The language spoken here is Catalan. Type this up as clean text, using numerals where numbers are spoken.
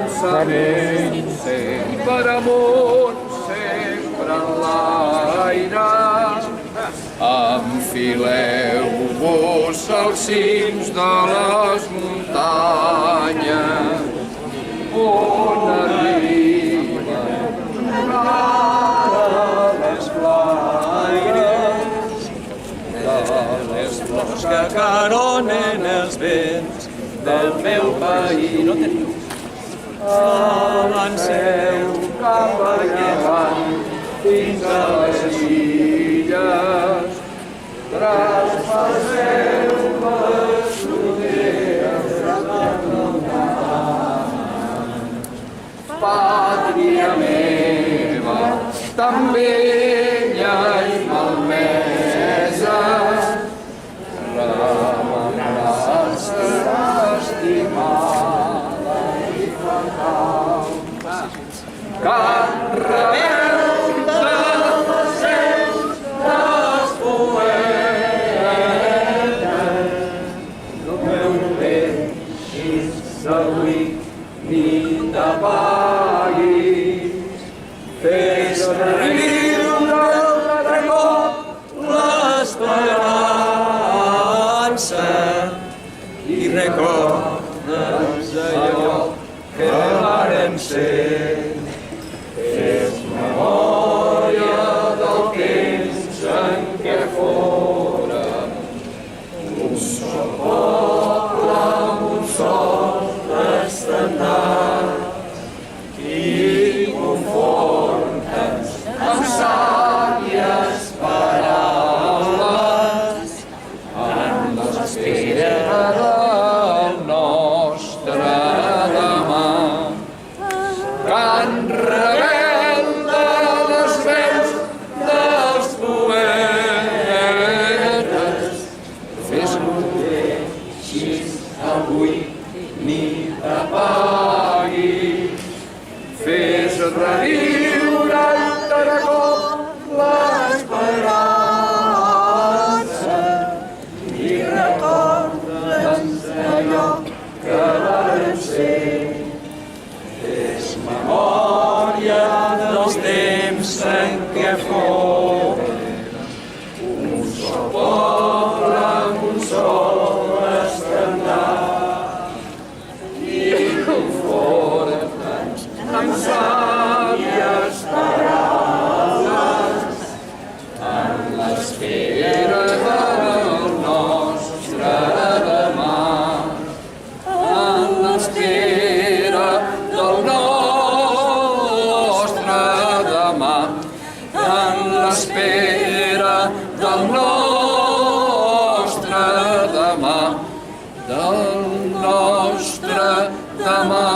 pensament sent per amunt, sempre en l'aire. Enfileu-vos als cims de les muntanyes, on arriben les flaires de les flors que caronen els vents del meu país. Avanceu cap a llevant fins a les illes, traspasseu les fronteres del mar. Pàtria meva, tan bella i malmesa, remenaràs estimada i fatal. Cant rebel de les veus dels poetes, no meu deixis avui ni t'apaguis, fes reviure de cop l'esperança i recorda'ns allò que vàrem ser. Fes memòria del temps en què fórem un sol poble amb un sol estendard, i conforta'ns amb sàvies paraules en l'espera del nostre demà. Cant rebel de les veus dels poetes, fes-lo deixis avui ni t'apaguis, fes reviure de cop l'esperança i recorda'ns allò que vàrem ser. Fes memòria dels temps en què fórem un sol poble amb un sol estendard, i conforta'ns amb sàvies paraules en l'espera del nostre demà, en l'espera del nostre demà, en l'espera del nostre demà, del nostre demà.